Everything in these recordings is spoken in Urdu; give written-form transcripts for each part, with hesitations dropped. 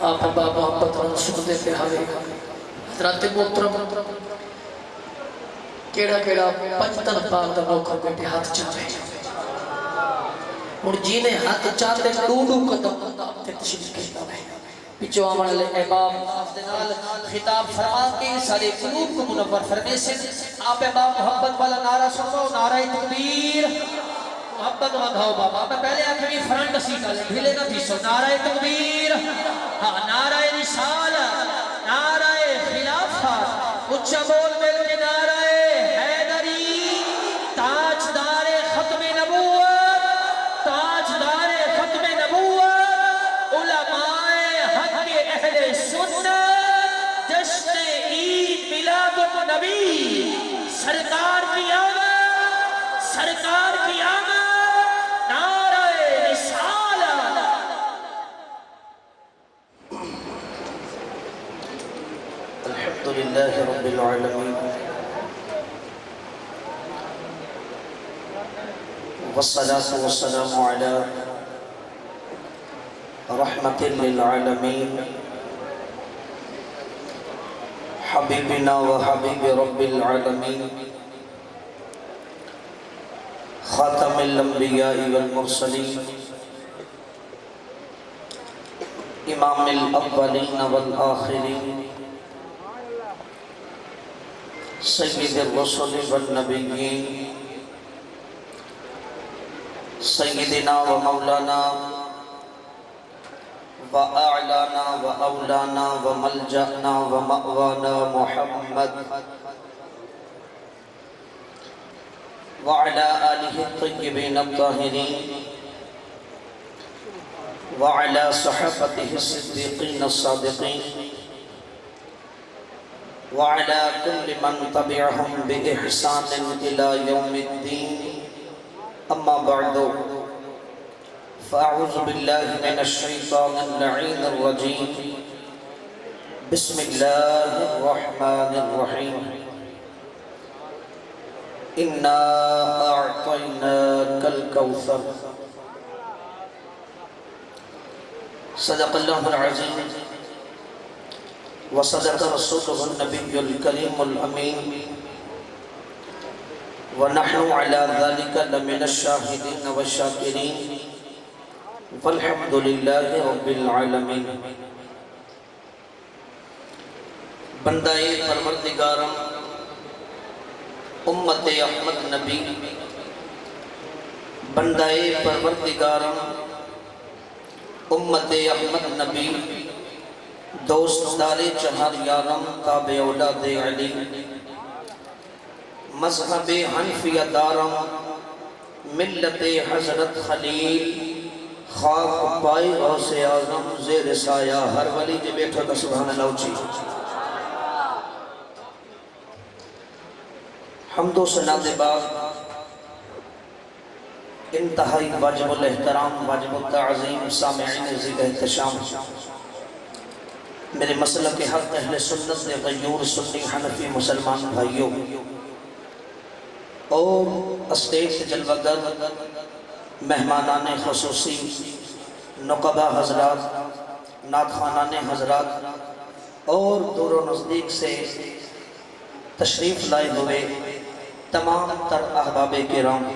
آپ باب محبت رسول دے پیارے حضرات محترم کیڑا کیڑا پنجتن پاک دا موقع بیٹے ہاتھ چاہے اور جینے ہاتھ چاہتے ڈوڈو قدم تے تشریف کیتا ہے پیچھو آمن لے احباب آفدنال خطاب فرما کے سارے قلوب کو منور فرمے سے آپ احباب محبت والا نعرہ سنو نعرہ تکبیر محبت مدھاؤ بابا میں پہلے آکھوی فرنٹ سیکھا لے بھلے نہ تھی سو نعرہ تکبیر نعرہ رسالہ نعرہ خلافت اچھا بول مل کے نعرہ حیدری تاجدار ختم نبوت تاجدار ختم نبوت علماء حق اہل سنت جشن عید میلاد النبی سرکار کی آمد سرکار کی آمد نعرہ رسالہ الحمدللہ رب العالمین والصلاة والسلام على رحمة للعالمين حبيبنا وحبيب رب العالمين خاتم الانبیاء والمرسلین امام الاولین والآخرین سید الرسل والنبیین سیدنا و مولانا و اعلانا و اولانا و ملجأنا و مأوانا محمد وعلى آله الطيبين الطاهرين وعلى صحابته الصديقين الصادقين وعلى كل من تبعهم بإحسان إلى يوم الدين أما بعد فأعوذ بالله من الشيطان اللعين الرجيم بسم الله الرحمن الرحيم إِنَّا أَعْطَيْنَاكَ الْكَوْثَرَ صدق اللہ العظیم وصدق رسولہ النبی الکریم الامین ونحن على ذلك لمن الشاہدین والشاکرین والحمد للہ رب العالمین بندہ پروردگارم امت احمد نبی بندہ پروردگارم امت احمد نبی دوست دار چہار یارم تابع اولاد علی مذہب حنفیہ دارم ملت حضرت خلیل خاک پائی غوث اعظم زیر سایہ ہر ولی جے بیٹھو تا سبحان اللہ اچھی حمد و ثنا دے بعد انتہائی واجب الاحترام واجب التعظیم سامعین ذکر احتشام میرے مسلک حق اہل سنت دے غیور سنی حنفی مسلمان بھائیوں اور اسٹیج جلوگر مہمانان خصوصی نقبہ حضرات نعتخوانان حضرات اور دور و نزدیک سے تشریف لائے ہوئے تمام تر احباب کرام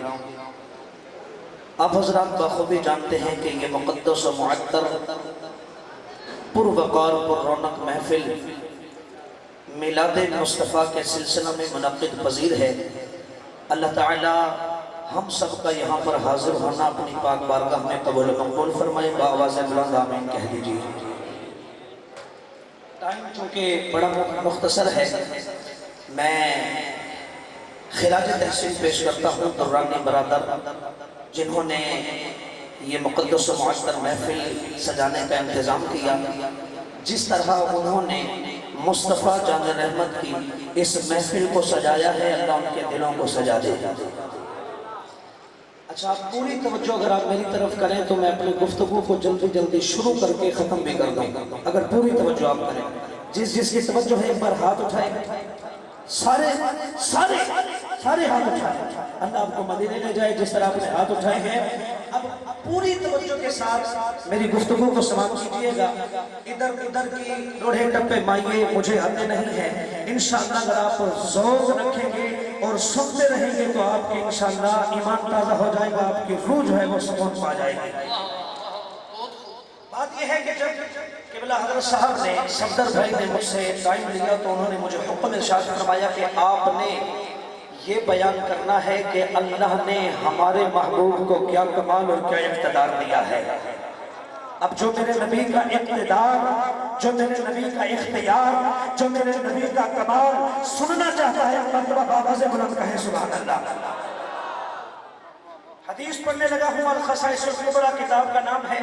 آپ حضرات بخوبی جانتے ہیں کہ یہ مقدس و معطر پروقار پر رونق محفل میلاد مصطفیٰ کے سلسلہ میں منعقد پذیر ہے اللہ تعالی ہم سب کا یہاں پر حاضر ہونا اپنی پاک بارگاہ میں قبول مقبول فرمائے بآواز بلند آمین کہہ دیجیے ٹائم چونکہ بڑا مختصر ہے میں خراج تحسین پیش کرتا ہوں درانی برادر جنہوں نے یہ مقدس و معطر محفل سجانے کا انتظام کیا جس طرح انہوں نے مصطفیٰ جان رحمت کی اس محفل کو سجایا ہے اللہ ان کے دلوں کو سجا دے اچھا پوری توجہ اگر آپ میری طرف کریں تو میں اپنی گفتگو کو جلدی جلدی شروع کر کے ختم بھی کر دوں اگر پوری توجہ آپ کریں جس کی توجہ ہے ایک بار ہاتھ اٹھائیں سارے ہاتھ اٹھائیں اللہ آپ کو مدینے لے جائے جس طرح آپ نے ہاتھ اٹھائے ہیں اب پوری توجہ کے ساتھ میری گفتگو کو سماعت کیجیے گا. ادھر ادھر کی روڑے ٹپے مائیے مجھے آتے نہیں ہیں. انشاءاللہ اگر آپ ذوق رکھیں گے اور سنتے رہیں گے تو آپ کے انشاءاللہ ایمان تازہ ہو جائے گا, آپ کی روح جو ہے وہ سکون پا جائے گی. بات یہ ہے کہ جب قبلہ حضرت صاحب نے صفدر بھائی نے مجھ سے ٹائم لیا تو انہوں نے مجھے حکم ارشاد فرمایا کہ آپ نے یہ بیان کرنا ہے کہ اللہ نے ہمارے محبوب کو کیا کمال اور کیا اقتدار دیا ہے. اب جو میرے نبی کا اقتدار, جو میرے نبی کا اختیار, جو میرے نبی کا کمال سننا چاہتا ہے مرتبہ بابا سے بلند کہے سبحان اللہ. حدیث پڑھنے لگا ہوں, الخصائص الکبریٰ کتاب کا نام ہے,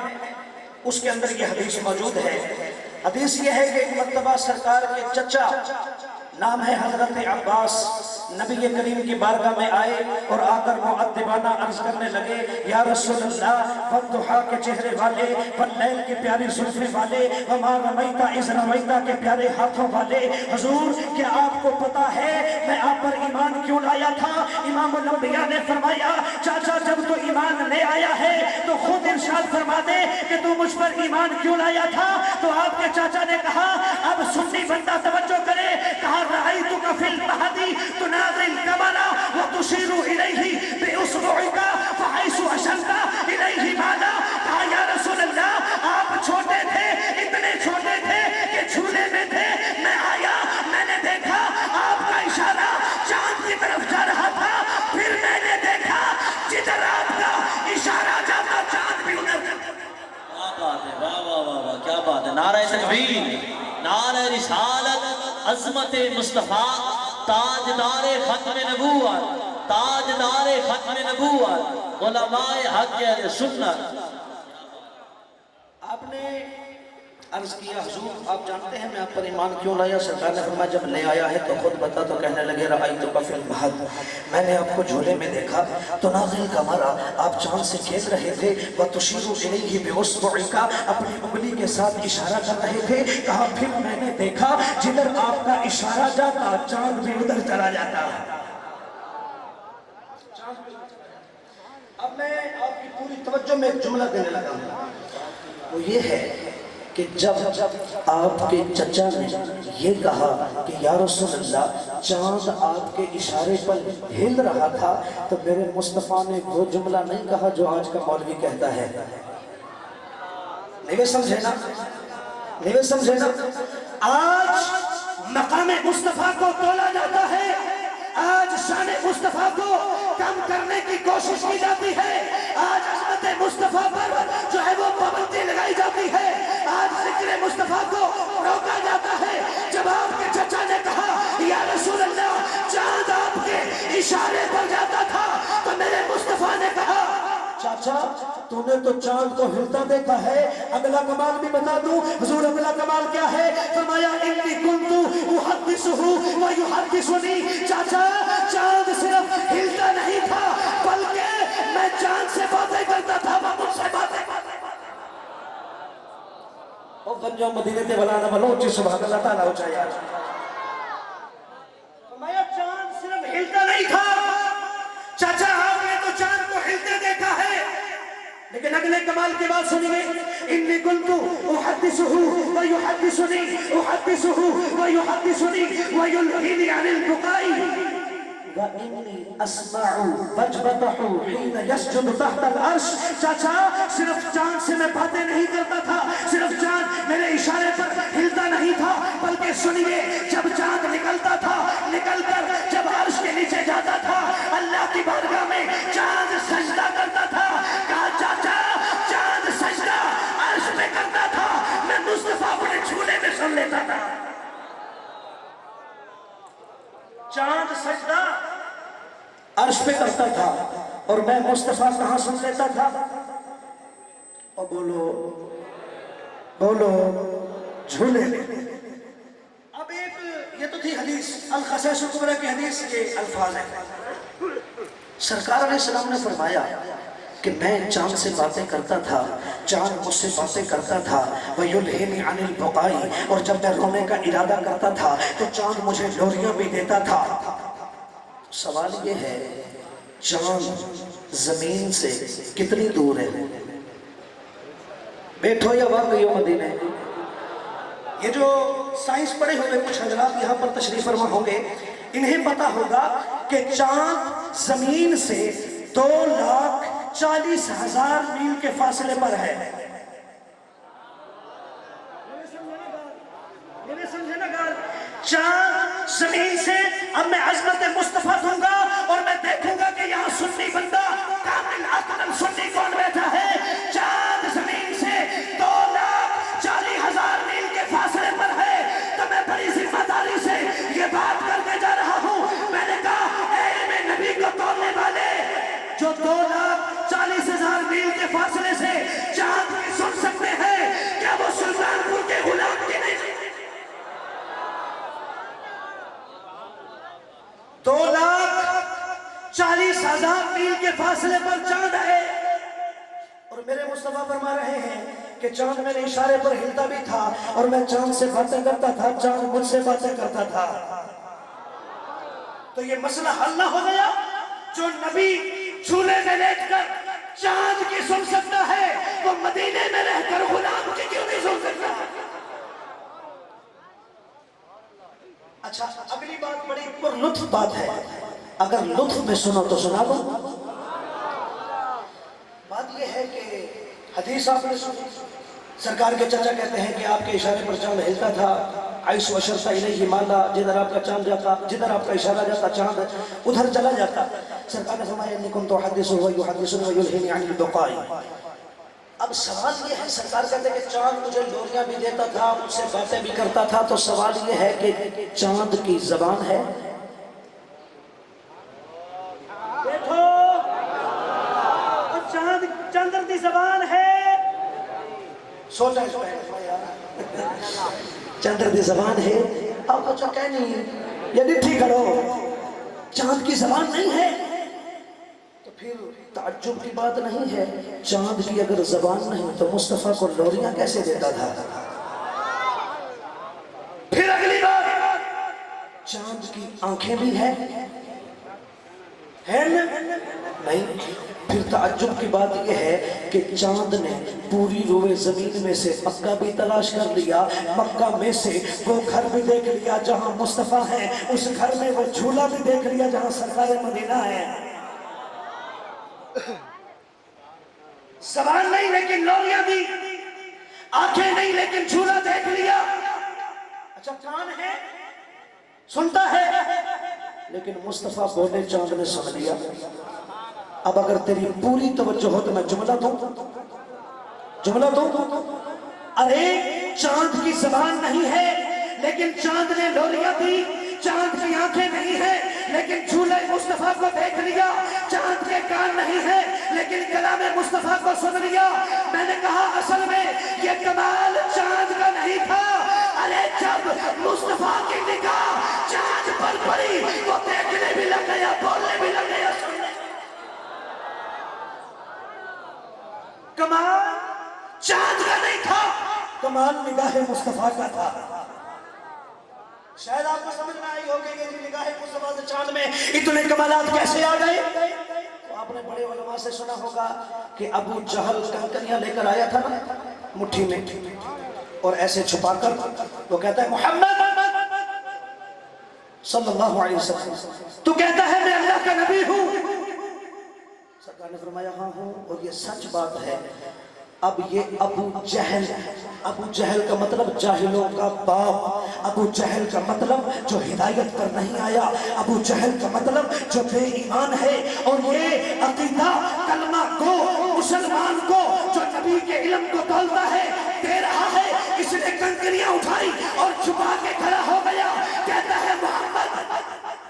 اس کے اندر یہ حدیث موجود ہے. حدیث یہ ہے کہ ایک مرتبہ سرکار کے چچا نام ہے حضرت عباس, نبی کریم کی بارگاہ میں آئے اور آ کر مؤدبانہ عرض کرنے لگے, یا رسول اللہ, والضحیٰ کے چہرے والے, واللیل کے پیاری زلفیں والے, وما رمیت اذ رمیت کے پیارے ہاتھوں والے, حضور کیا آپ کو پتا ہے میں آپ پر ایمان کیوں لایا تھا؟ امام الانبیاء نے فرمایا, چاچا جب تو ایمان لے آیا ہے تو خود ارشاد فرما دے کہ تو مجھ پر ایمان کیوں لایا تھا. تو آپ کے چاچا نے کہا, اب سنی بندہ توجہ کرے, کہا رأیتک فی المہدی تناظر الکمل وتشیر الیہ باصبعک فحیث اشرت الیہ ماذا. کہا یا رسول اللہ, آپ چھوٹے تھے, اتنے چھوٹے تھے کہ جھولے میں تھے, میں آیا, میں نے دیکھا آپ کا اشارہ چاند کی طرف جا رہا تھا, پھر میں نے دیکھا جدھر آپ کا اشارہ جاتا چاند بھی ادھر. کیا بات ہے, واہ واہ واہ واہ, کیا بات ہے. نعرہ تکبیر, نعرہ رسالت, عظمت مصطفیٰ, تاجدار ختم نبوت, تاجدار ختم نبوت, علماء حق اہل سنت. آپ نے عرض کیا, حضور آپ جانتے ہیں میں آپ پر ایمان کیوں لایا؟ سرکار نے فرمایا جب لے آیا ہے تو خود بتا. تو کہنے لگے رأیتک فی المہد, میں نے آپ کو جھولے میں دیکھا, تناظر القمر, آپ چاند سے کھیل رہے تھے, وتشیر الیہ باصبعک, اپنی انگلی کے ساتھ اشارہ کر رہے تھے. کہا پھر میں نے دیکھا جدھر آپ کا اشارہ جاتا چاند بھی ادھر چلا جاتا. اب میں آپ کی پوری توجہ میں ایک جملہ دینے لگا ہوں, وہ یہ ہے کہ جب آپ کے چچا نے یہ کہا کہ یا رسول اللہ چاند آپ کے اشارے پر ہل رہا تھا, تو میرے مصطفیٰ نے وہ جملہ نہیں کہا جو آج کا مولوی کہتا ہے. نہیں سمجھے نا, نہیں سمجھے نا. آج مقام مصطفیٰ کو تولا جاتا ہے, آج شان مصطفیٰ کو کم کرنے کی کوشش کی جاتی ہے, آج عظمت مصطفیٰ پر جو ہے وہ پابندی لگائی جاتی ہے, آج ذکر مصطفیٰ کو روکا جاتا ہے. جب آپ کے چچا نے کہا یا رسول اللہ چاند آپ کے اشارے پر جاتا تھا, تو میرے مصطفیٰ نے کہا, چاچا تو نے تو چاند کو ہلتا دیکھا ہے, اگلا کمال بھی بتا دوں. حضور اگلا کمال کیا ہے؟ فرمایا انی کنت احدثہ ویحدثنی. چاچا چاند صرف ہلتا نہیں تھا بلکہ میں چاند سے باتیں کرتا تھا, وہ مجھ سے باتیں کرتا تھا. او گنجو مدینے تے بلانا بلوچی سبحان اللہ تعالیٰ ہو چاہیے. فرمایا چاند صرف ہلتا نہیں تھا, چاچا آپ نے تو چاند کو ہلتے دیکھا ہے, لیکن اگلے کمال کی بات سنیے. انی کنت احدثہ ویحدثنی, احدثہ ویحدثنی ویلہینی عن البقاء وانی اسمع وجبتہ حین یسجد تحت العرش. چاچا صرف چاند سے میں باتیں نہیں کرتا تھا, صرف چاند میرے اشارے پر ہلتا نہیں تھا, بلکہ سنیے جب چاند نکلتا تھا, نکل کر جب عرش کے نیچے جاتا تھا, اللہ کی بارگاہ میں چاند سجدہ کرتا تھا. کہا چاچا چاند سجدہ عرش پہ کرتا تھا, میں مصطفیٰ اپنے جھولے میں سن لیتا تھا. چاند سجدہ عرش پہ کرتا تھا اور میں مصطفیٰ کہاں سن لیتا تھا؟ اور بولو بولو جھولے. اب ایک یہ تو تھی حدیث, الخصائص الکبریٰ کی حدیث کے الفاظ ہیں. سرکار علیہ السلام نے فرمایا کہ میں چاند سے باتیں کرتا تھا, چاند مجھ سے باتیں کرتا تھا, وَيُلْهِنِ عَنِ الْبُقَاءِ, اور جب میں رونے کا ارادہ کرتا تھا تو چاند مجھے لوریاں بھی دیتا تھا. سوال یہ ہے, چاند زمین سے کتنی دور ہے؟ بیٹھو یا واقعی ہو مدینے؟ یہ جو سائنس پڑھے ہوئے کچھ حضرات یہاں پر تشریف فرما ہوں گے، انہیں پتا ہوگا کہ چاند زمین سے 2,40,000 میل کے فاصلے پر ہے۔ چاند زمین سے، اب میں عظمت مصطفیٰ دوں گا اور میں دیکھوں گا کہ یہاں سنی بندہ کامل عقل سنی کون بیٹھا ہے۔ چاند زمین سے 2,40,000 میل کے فاصلے پر ہے، تو میں بڑی ذمہ داری سے یہ بات کرنے جا رہا ہوں۔ میں نے کہا علم نبی کو توڑنے والے جو 2,40,000 میل کے فاصلے سے چاند کی سن سکتے ہیں، کیا وہ سلطان پور کے غلام کی نہیں؟ 2,40,000 میل کے فاصلے پر چاند ہے، اور میرے مصطفیٰ فرما رہے ہیں کہ چاند میرے اشارے پر ہلتا بھی تھا اور میں چاند سے باتیں کرتا تھا، چاند مجھ سے باتیں کرتا تھا۔ تو یہ مسئلہ حل نہ ہو گیا؟ جو نبی جھولے میں لیٹ کر چاند کی سن سکتا ہے، وہ مدینے میں رہ کر غلام کی کیوں نہیں سن سکتا؟ اچھا، اگلی بات بڑی پر لطف بات ہے، اگر لطف میں سنو تو سنا دو۔ بات یہ ہے کہ حدیث آپ نے سنی، سرکار کے چچا کہتے ہیں کہ آپ کے اشارے پر چاند ہلتا تھا، عیش و شرط الیہ مالا، جدھر آپ کا چاند جاتا، جدھر آپ کا اشارہ جاتا چاند ادھر چلا جاتا۔ سرکار نے فرمایا انی کنت احدث ویحدثنی ویلہینی عن البقاء۔ اب سوال یہ ہے، سرکار کہتے ہیں کہ چاند مجھے لوریاں بھی دیتا تھا، مجھ سے باتیں بھی کرتا تھا، تو سوال یہ ہے کہ چاند کی زبان ہے؟ دیکھو چاند چاندر دی زبان ہے، سوچا اس پہ چاندر دی زبان ہے، آپ کو جو کہہ نہیں یہ ڈٹھی کرو، چاند کی زبان نہیں ہے تو پھر تعجب کی بات نہیں ہے۔ چاند کی اگر زبان نہیں تو مصطفیٰ کو لوریاں کیسے دیتا تھا؟ پھر اگلی بات، چاند کی آنکھیں بھی ہیں نہیں؟ پھر تعجب کی بات یہ ہے کہ چاند نے پوری روئے زمین میں سے مکہ بھی تلاش کر لیا، مکہ میں سے وہ گھر بھی دیکھ لیا جہاں مصطفیٰ ہے، اس گھر میں وہ جھولا بھی دیکھ لیا جہاں سرکار مدینہ ہے۔ زبان نہیں لیکن لوریاں دی، آنکھیں نہیں لیکن جھولا دیکھ لیا۔ اچھا، کان ہے، سنتا ہے، لیکن مصطفیٰ بولے چاند نے سن لیا۔ اب اگر تیری پوری توجہ ہو تو میں جملہ دوں، ارے چاند کی زبان نہیں ہے لیکن چاند نے لوریاں دی، چاند کی آنکھیں نہیں ہیں لیکن جھولے مصطفیٰ کو دیکھ لیا، چاند کے کان نہیں ہے لیکن کلام مصطفیٰ کو سن لیا۔ میں نے کہا اصل میں یہ کمال چاند کا نہیں تھا، ارے جب مصطفیٰ کی نگاہ چاند پر پڑی وہ دیکھنے بھی لگ گیا، بولنے بھی لگ گیا، سننے۔ کمال چاند کا نہیں تھا، کمال نگاہ مصطفیٰ کا تھا۔ شاید آپ کو سمجھ میں آئی ہوگی کہ یہ نگاہ مصطفیٰ سے چاند میں اتنے کمالات کیسے آ گئے؟ تو آپ نے بڑے علماء سے سنا ہوگا کہ ابو جہل کنکریاں لے کر آیا تھا نا مٹھی میں، اور ایسے چھپا کر وہ کہتا ہے محمد صلی اللہ علیہ وسلم تو کہتا ہے میں اللہ کا نبی ہوں؟ سرکار نے فرمایا ہاں ہوں، اور یہ سچ بات ہے۔ اب یہ ابو جہل کا مطلب جاہلوں کا باپ، ابو جہل کا مطلب جو ہدایت پر نہیں آیا، ابو جہل کا مطلب جو بے ایمان ہے، اور یہ عقیدہ کلمہ کو مسلمان کو جو نبی کے علم کو تولتا ہے دے رہا ہے، اس نے کنکریاں اٹھائی اور چھپا کے کھڑا ہو گیا، کہتا ہے محمد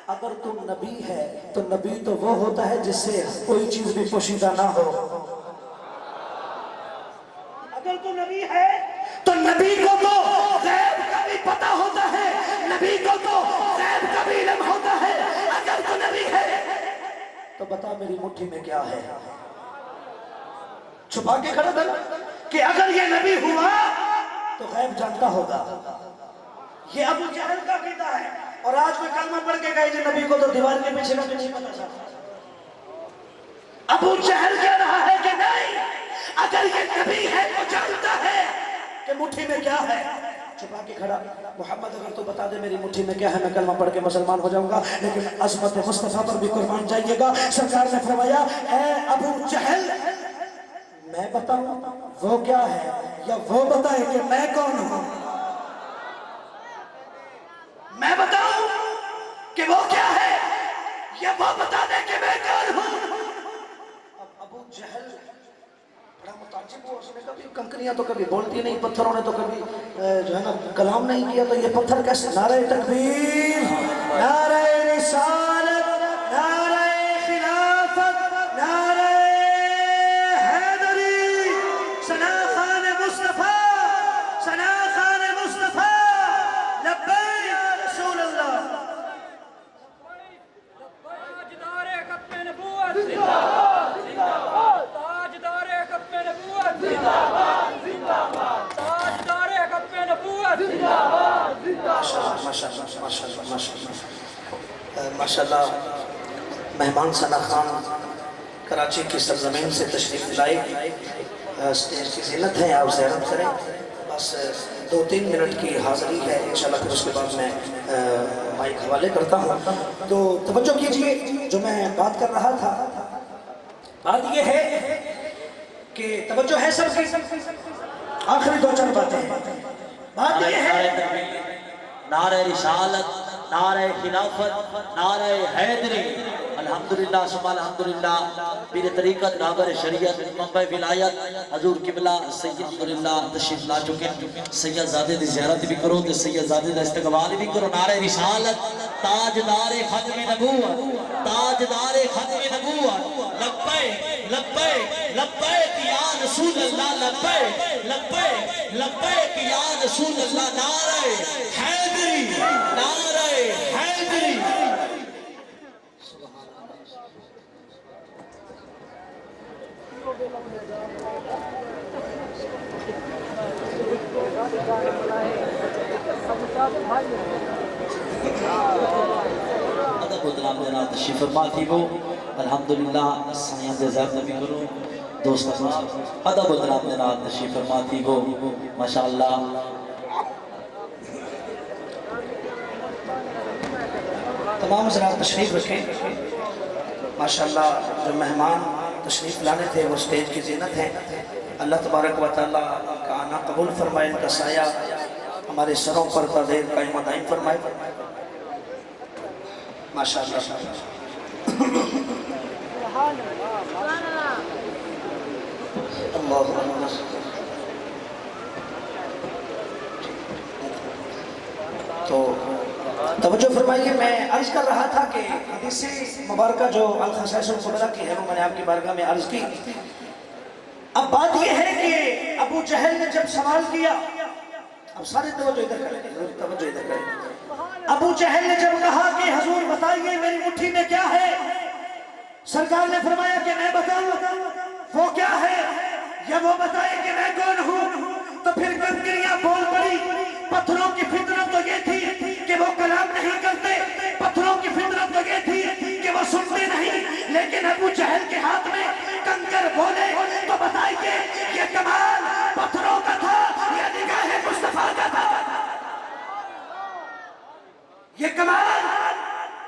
اگر تم نبی ہے تو نبی تو وہ ہوتا ہے جس سے کوئی چیز بھی پوشیدہ نہ ہو۔ اگر تو نبی ہے تو نبی کو تو غیب کا بھی پتہ ہوتا ہے، نبی کو تو غیب کا بھی علم ہوتا ہے۔ اگر تو نبی ہے تو بتا میری مٹھی میں کیا ہے؟ چھپا کے کھڑا تھا کہ اگر یہ نبی ہوا تو غیب جانتا ہوگا۔ یہ ابو جہل کا عقیدہ ہے، اور آج میں کلمہ پڑھ کے کہے جو نبی کو تو دیوار کے پیچھے کا بھی نہیں پتا چلتا۔ ابو جہل کہہ رہا ہے کہ نہیں، اگر یہ نبی ہے تو جانتا ہے کہ مٹھی میں کیا ہے. چھپا کے کھڑا، محمد اگر تو بتا دے میری مٹھی میں کیا ہے، میں کلمہ پڑھ کے مسلمان ہو جاؤں گا، لیکن عظمت مصطفیٰ پر بھی قربان جائیے گا. سرکار نے فرمایا اے ابو جہل، میں بتاؤں وہ کیا ہے یا وہ بتائے کہ میں کون ہوں؟ میں بتاؤں کہ وہ کیا ہے یا وہ بتا دے کہ میں کون ہوں؟ اب ابو جہل بڑا متعجب ہوا، اس نے کبھی کنکریاں تو کبھی بولتی نہیں، پتھروں نے تو کبھی جو ہے نا کلام نہیں کیا، تو یہ پتھر کیسے؟ نعرہ تکبیر، نعرہ رسالت، نعرہ خلافت، نعرہ حیدری، ثنا خان مصطفیٰ، ثنا خان مصطفیٰ، لبیک یا رسول اللہ. تاجدار ختم نبوت زندہ باد، زندہ باد. تاجدار ختم نبوت زندہ باد، زندہ باد. تاجدار ختم نبوت زندہ باد، زندہ باد. ماشاءاللہ مہمان ثنا خان کراچی کی سرزمین سے تشریف لائے. اسٹیج کی زینت ہے، آپ زیارت کریں. بس 2-3 منٹ کی حاضری ہے، انشاءاللہ پھر اس کے بعد میں مائک حوالے کرتا ہوں. تو توجہ کیجئے، جو میں بات کر رہا تھا بات یہ ہے کہ توجہ ہے سب کی، آخری 2-4 باتیں ہیں. بات یہ ہے نعرہ رسالت، نعرہ خلافت، نعرہ حیدری. الحمدللہ ثم الحمدللہ. پیر طریقت، رہبر شریعت، منبع ولایت حضور قبلہ سید الحمدللہ تشریف لا چکے. سید زادے دی زیارت بھی کرو تے سید زادے دا استقبال بھی کرو. نعرہ رسالت، تاجدار ختم نبوت، تاجدار ختم نبوت. لبیک لبیک لبیک یا رسول اللہ، لبیک لبیک لبیک یا رسول اللہ. نعرہ حیدری، نعرہ حیدری. ادب و احترام جناب تشریف فرما تھی وہ. الحمدللہ سائیں دے زیب نبی کرو دوست. ادب و احترام جناب تشریف فرما تھی وہ. ماشاءاللہ تمام حضرات تشریف رکھیں. ماشاءاللہ جو مہمان تشریف لانے تھے وہ اسٹیج کی زینت ہے. اللہ تبارک و تعالیٰ کا آنا قبول فرمائے، ان کا سایہ ہمارے سروں پر تا دیر قائم و دائم فرمائے. ماشاءاللہ اللہ اکبر. تو توجہ فرمائیے، میں عرض کر رہا تھا کہ حدیث مبارکہ جو الخصائص القبریٰ کی ہے وہ میں نے آپ کی بارگاہ میں عرض کی. اب بات یہ ہے کہ ابو جہل نے جب سوال کیا، اب سارے توجہ ادھر کریں، توجہ ادھر کریں. ابو جہل نے جب کہا کہ حضور بتائیے میری مٹھی میں کیا ہے، سرکار نے فرمایا کہ میں بتاؤں وہ کیا ہے یا وہ بتائے کہ میں کون ہوں. تو پھر کنکریاں بول پڑی. پتھروں کی فطرت تو یہ تھی کہ وہ کلام نہیں کرتے، پتھروں کی فطرت تو یہ تھی کہ وہ سنتے نہیں، لیکن ابو جہل کے ہاتھ میں کنکر بولے تو بتائیے یہ کمال پتھروں کا تھا یا نگاہ مصطفیٰ کا تھا؟ یہ کمال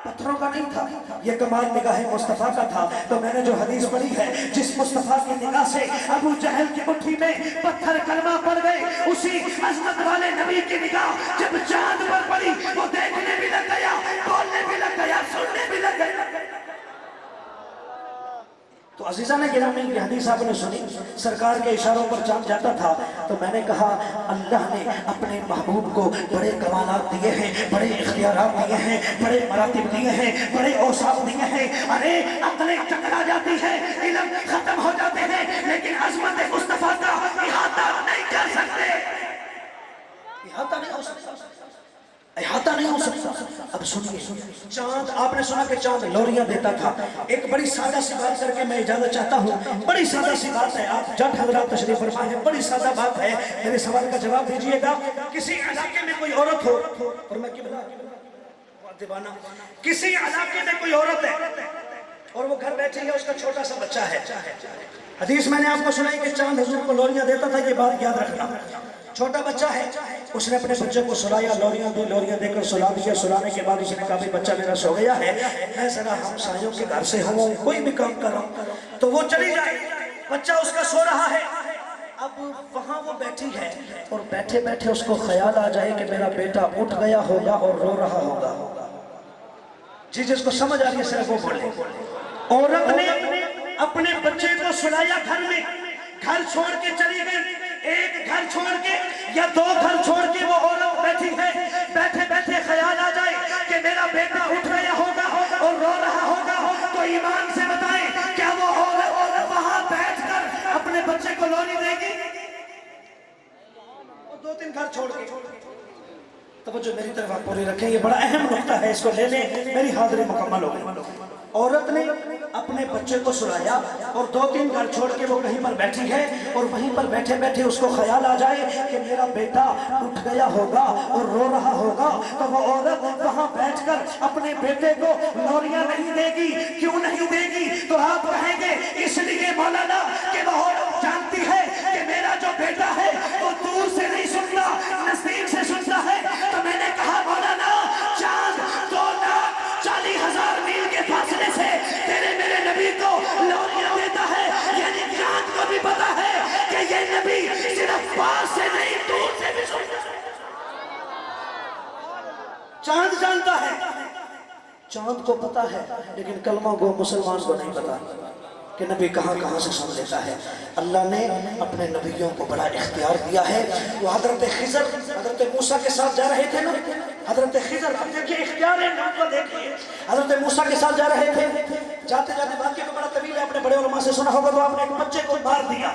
پتھروں کا نہیں تھا، یہ کمال نگاہ مصطفیٰ کا تھا. تو میں نے جو حدیث پڑھی ہے، جس مصطفیٰ کی نگاہ سے ابو جہل کی مٹھی میں پتھر کلمہ پڑ گئے، اسی عظمت والے نبی کی نگاہ جب چاند پر پڑی، وہ دیکھنے بھی لگ گیا، بولنے بھی لگ گیا، سننے بھی لگ گیا. تو عزیزان گرامی کی حدیث آپ نے سنی، سرکار کے اشاروں پر چاند جاتا تھا. تو میں نے کہا اللہ نے اپنے محبوب کو بڑے کمالات دیے ہیں، بڑے اختیارات دیے ہیں، بڑے مراتب دیے ہیں، بڑے اوصاف دیے ہیں. ارے عقلیں چکرا جاتی ہیں، علم ختم ہو جاتے ہیں، لیکن عظمت مصطفیٰ کا احاطہ نہیں کر سکتے. احاطہ نہیں ہو سکتا، احاطہ نہیں ہو سکتا. اب سنیے، چاند آپ نے سنا کہ چاند لوریاں دیتا تھا. ایک بڑی سادہ سی بات کر کے میں اجازت چاہتا ہوں. بڑی سادہ سی بات ہے، آپ جٹ حضرات تشریف فرما ہے، بڑی سادہ بات ہے. میرے سوال کا جواب دیجئے گا. کسی علاقے میں کوئی عورت ہو، اور میں کیا بتا دیوانا، کسی علاقے میں کوئی عورت ہے، اور وہ گھر بیٹھی ہے، اس کا چھوٹا سا بچہ ہے. حدیث میں نے آپ کو سنائی کہ چاند حضور کو لوریاں دیتا تھا، یہ بات یاد رکھنا. چھوٹا بچہ ہے، اس نے اپنے بچے کو سلایا، لوریاں دے کر سلا دیا. سلانے کے بعد اس نے کہا بھی بچہ میرا سو گیا ہے، میں ذرا ہمسایوں کے گھر سے ہوں، کوئی بھی کام کر رہا ہوں تو وہ چلی جائے. بچہ اس کا سو رہا ہے. اب وہاں وہ بیٹھی ہے اور بیٹھے بیٹھے اس کو خیال آ جائے کہ میرا بیٹا اٹھ گیا ہوگا اور رو رہا ہوگا. جی جس کو سمجھ آ رہی ہے صرف وہ بولے. عورت نے اپنے بچے کو سلایا گھر میں، گھر چھوڑ کے چلی گئی. ایک گھر چھوڑ کے یا دو گھر چھوڑ کے وہ عورت بیٹھی ہے. بیٹھے بیٹھے خیال آ جائے کہ میرا بیٹا اٹھ گیا ہوگا اور رو رہا ہوگا. تو ایمان سے بتائیں کیا وہ عورت وہاں بیٹھ کر اپنے بچے کو لوری دے گی؟ اور دو تین گھر چھوڑ کے. توجہ میری طرف آپ پوری رکھیں، یہ بڑا اہم نقطہ ہے، اس کو لے لیں، میری حاضری مکمل ہو گئی. عورت نے اپنے بچے کو سلایا اور دو تین گھر چھوڑ کے وہ کہیں پر بیٹھی ہے اور وہیں پر بیٹھے بیٹھے اس کو خیال آ جائے کہ میرا بیٹا اٹھ گیا ہوگا اور رو رہا ہوگا. تو وہ عورت وہاں بیٹھ کر اپنے بیٹے کو لوریاں نہیں دے گی. کیوں نہیں دے گی؟ تو آپ کہیں گے اس لیے مولانا کہ وہ عورت جانتی ہے کہ میرا جو بیٹا ہے وہ دور سے نہیں سنتا، نزدیک سے سنتا ہے. تو میں نے کہا مولانا چاند 2,40,000 میل کے فاصلے سے تیرے میرے نبی کو لوریاں دیتا ہے، یعنی چاند کو بھی پتا ہے کہ یہ نبی صرف پاس سے نہیں دور سے بھی سنتا ہے. چاند جانتا ہے، چاند کو پتا ہے، لیکن کلمہ گو مسلمان کو نہیں پتا کہ نبی کہاں کہاں سے سن لیتا ہے. اللہ نے اپنے نبیوں کو بڑا اختیار دیا ہے. وہ حضرت خضر حضرت موسیٰ کے ساتھ جا رہے تھے نا، حضرت خضر اب دیکھیے اختیار ہے، نام کو دیکھیے. حضرت موسیٰ کے ساتھ جا رہے تھے، جاتے جاتے واقعہ میں بڑا طویل ہے، اپنے بڑے علماء سے سنا ہوگا. تو آپ نے ایک بچے کو مار دیا.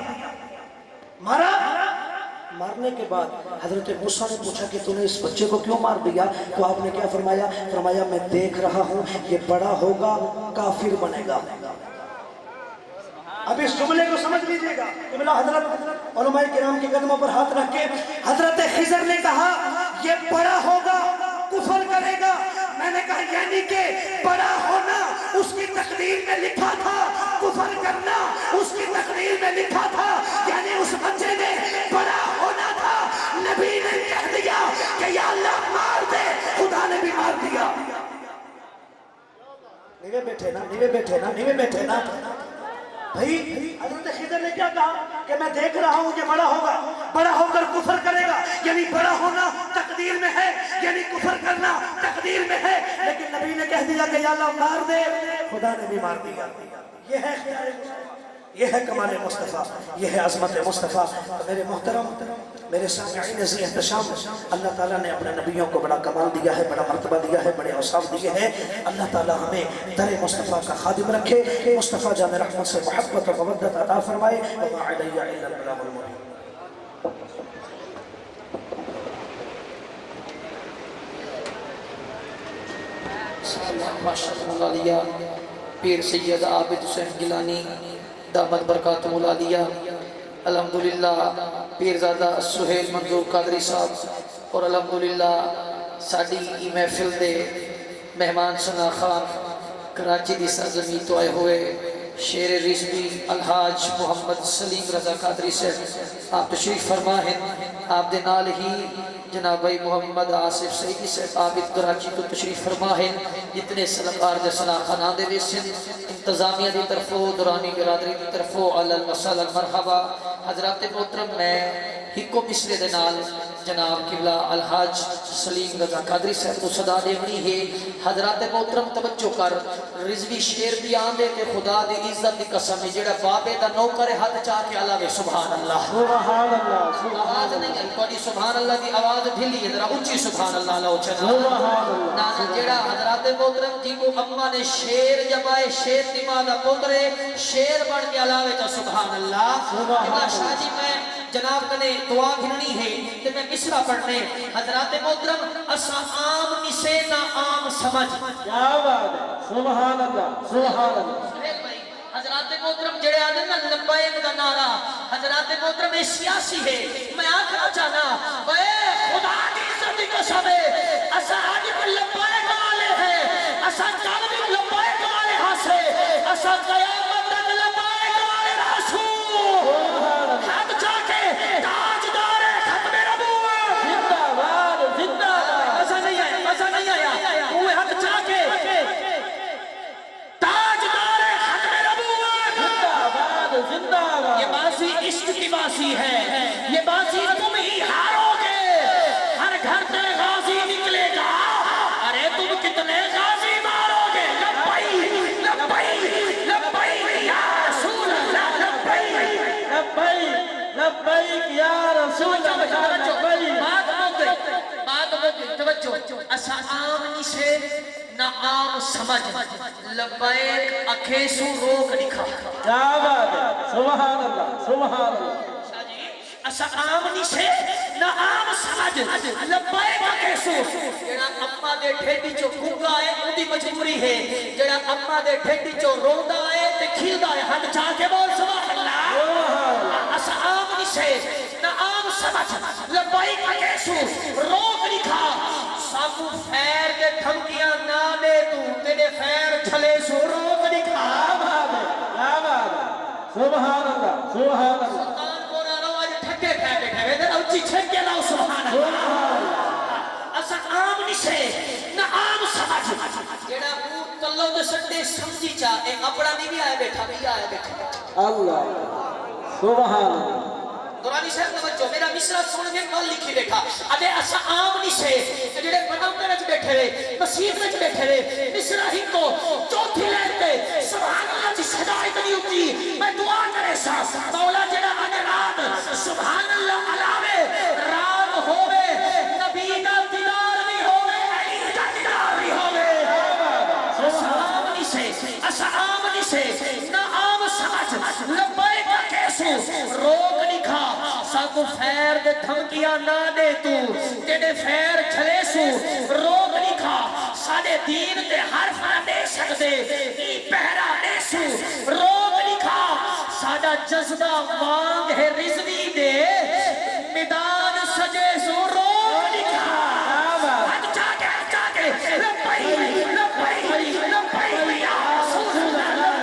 مارنے کے بعد حضرت موسیٰ نے پوچھا کہ تو نے اس بچے کو کیوں مار دیا؟ تو آپ نے کیا فرمایا؟ فرمایا میں دیکھ رہا ہوں یہ بڑا ہوگا کافر بنے گا. اب اس جملے کو سمجھ لیجئے گا. قبلہ حضرت علماء کرام کے قدموں پر ہاتھ رکھ کے حضرت خضر نے کہا یہ بڑا ہوگا کفر کرے گا. میں نے کہا یعنی کہ بڑا ہونا اس کی تقدیر میں لکھا تھا، کفر کرنا اس کی تقدیر میں لکھا تھا. یعنی اس بچے نے بڑا ہونا تھا. نبی نے کہہ دیا کہ یا اللہ مار دے، خدا نے بھی مار دیا. نیوے بیٹھے نا بھائی. حضرت خضر نے کیا کہا کہ میں دیکھ رہا ہوں یہ بڑا ہوگا، بڑا ہو کر کفر کرے گا. یعنی بڑا ہونا تقدیر میں ہے، یعنی کفر کرنا تقدیر میں ہے. لیکن نبی نے کہہ دیا کہ یا اللہ مار دے، خدا نے بھی مار دیا. یہ ہے اختیار مصطفیٰ، یہ ہے کمال مصطفیٰ، یہ ہے عظمت مصطفیٰ. تو میرے محترم، میرے سامعین ذی احتشام، اللہ تعالیٰ نے اپنے نبیوں کو بڑا کمال دیا ہے، بڑا مرتبہ دیا ہے، بڑے اوصاف دیے ہیں. اللہ تعالیٰ ہمیں در مصطفیٰ کا خادم رکھے، مصطفیٰ جان رحمت سے محبت و مودت عطا فرمائے. وما علی الا البلاغ المبین. ماشاءاللہ علیہ پیر سید عابد حسین گیلانی دامت برکاتہ العالیہ. الحمدللہ پیرزادہ سہیل منظور قادری صاحب اور الحمدللہ ساڈی ای محفل دے مہمان سنا خان کراچی دی سرزمین تو آئے ہوئے شیر رضوی الحاج محمد سلیم رضا قادری صاحب، آپ تشریف فرما ہیں. آپ دے نال ہی جناب بھائی محمد آصف سعیدی صاحب عابد کراچی تو تشریف فرما ہیں. جتنے سلکار دے سنا خانان دے ویسن انتظامیہ دی طرفوں، دورانی برادری دی طرفوں علی المسال المرحبا. حضرات محترم میں ہکو مصرے دے نال جناب قبلہ الحاج سلیم رضا قادری صاحب کو صدا دیونی ہے. حضرات محترم توجہ کر، رضوی شیر بھی آندے کہ خدا دی عزت دی قسم ہے جڑا بابے دا نوکر ہاتھ چاہ کے علاوے سبحان اللہ. سبحان اللہ. آواز نہیں ہے کوئی سبحان اللہ دی آواز ڈھلی ہے، ذرا اونچی سبحان اللہ لو چنا. نانا جڑا حضرات محترم جی کو اماں نے شیر جمائے، شیر دی ماں دا پتر شیر بن کے علاوے تو سبحان اللہ. اللہ شاہ جی میں جناب کنے دعا گھننی ہے کہ میں مصرع پڑھنے. حضرات محترم اسا عام نسے نہ عام سمجھ. کیا بات ہے، سبحان اللہ سبحان اللہ. حضرات محترم جڑے آدھے نا لبیک دا نعرہ، حضرات محترم سیاسی ہے. میں آکھنا چاہنا اے خدا کی عزت کی قسم ہے اسا آج لبیک والے ہیں، اسا کل بھی لبیک والے ہاں سے، توجہ اسا عام نہیں سے نہ عام سمجھ لبیک اکھیسو روک نکھا کیا بات ہے سبحان اللہ سبحان اللہ اسا عام نہیں سے نہ عام سمجھ لبیک اکھیسو جڑا اما دے ڈھیڈی چو گنگا ہے اودی مجبوری ہے جڑا اما دے ڈھیڈی چو روندا ہے تے کھلدا ہے ہاتھ چاہ کے بول سبحان اللہ اسا عام نہیں سے نہ عام سمجھ لبیک اکھیسو روک نکھا سامو خیر دے دھمکیاں نہ دے تو تیرے خیر چھلے سو روک نکھا کیا بات ہے سبحان اللہ سبحان اللہ سلطان کو نہ رو آج ٹھٹے پھیر بیٹھے وے دن اچھی چھٹ کے لاؤ سبحان اللہ اسا عام نہیں سے نہ عام سمجھ جیڑا اوٹ کلو دے سٹے سمجھی چاہ اے اپڑا نہیں بھی آئے بیٹھا بھی آئے بیٹھا اللہ سبحان اللہ دورانی صاحب توجہ میرا مصرع سن کے کل لکھی بیٹھا ابے اسا عام نہیں سے جڑے بناوندے وچ بیٹھے رہے مسجد وچ بیٹھے رہے مصرع ہی کو چوتھی لائن تے سبحان اللہ دی صدا اتنی اونچی میں دعا کرے سا مولا جڑا اج رات سبحان اللہ علاوہ رات ہوے نبی دا دیدار بھی ہوے علی دا دیدار بھی ہوے اسا عام نہیں سے اسا عام نہیں سے نہ عام سمجھ لبیک کیسو روک نہیں کھا ساکو خیر دے دھمکیاں نہ دے تو تیرے خیر چھلے سو روک نہیں کھا سادے دین تے حرف نہ دے سکتے ای پہرا دے سو روک نہیں کھا سادہ جذبہ وانگ ہے رزوی دے میدان سجے سو روک نہیں کھا ہاتھ چاہ کے لبائی لبائی لبائی یا رسول اللہ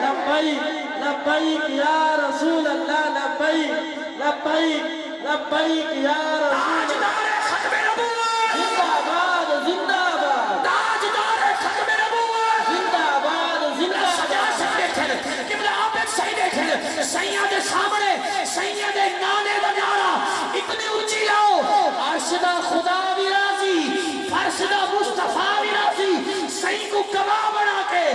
لبائی لبیک یا رسول اللہ لبیک لبیک لبیک یا رسول تاجدار ختم نبوت زندہ باد زندہ باد تاجدار ختم نبوت زندہ باد زندہ سجا سکتے تھے قبلہ آپ ایک سیدے تھے سیدہ دے سامنے سیدہ دے نانے دا نعرہ اتنی اونچی لاؤ عرشدہ خدا بھی راضی فرشدہ مصطفیٰ بھی راضی سید کو گواہ بنا کے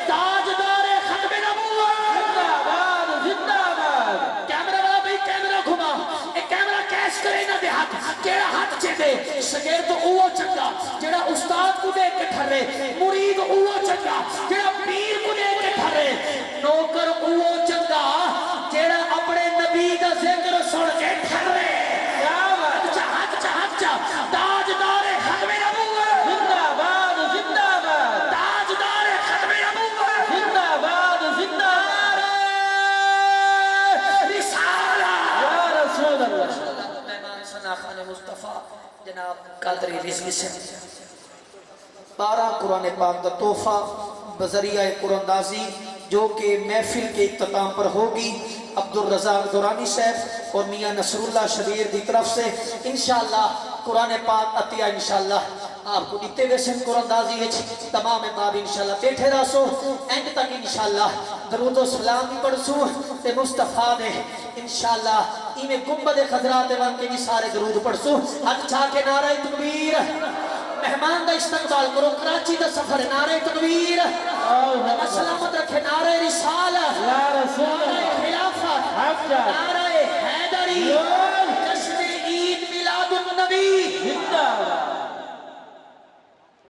تاجدار ختم نبوت زندہ باد زندہ باد کیمرہ والا بھئی کیمرہ گھما ایک کیمرہ کیش کرے نہ دے ہاتھ کیڑا ہاتھ چے دے شگیر تو اوہ چنگا جڑا استاد کو دے کے ٹھرے مرید اوہ چنگا جڑا پیر کو دے کے ٹھرے نوکر اوہ چنگا جڑا اپنے نبی دا ذکر سن کے ٹھرے ہاتھ چا تاجدار ختم نبوت زندہ باد زندہ باد تاجدار ختم نبوت زندہ باد زندہ رسالہ یا رسول اللہ مہمان ثنا خان مصطفیٰ جناب قادری رضوی سے 12 قرآن پاک کا تحفہ بذریعہ قرآندازی جو کہ محفل کے اختتام پر ہوگی عبدالرزاق دورانی صاحب اور میاں نصر اللہ شبیر دی طرف سے انشاءاللہ قرآن پاک عطیہ انشاءاللہ آپ کو دیتے ہوئے سن قرآندازی ہے تمام باب انشاءاللہ بیٹھے رہا سو اینڈ تک انشاءاللہ درود و سلام بھی پڑھ سو تے مصطفیٰ دے انشاءاللہ ایمیں گنبد خضرات وان کے بھی سارے درود پڑھ سو ہاتھ چھا کے نعرہ تکبیر مہمان دا استقبال کرو کراچی دا سفر نعرہ تکبیر سلامت رکھے نعرہ رسالہ یا رسول اللہ نعرہ خلافت حق جا نعرہ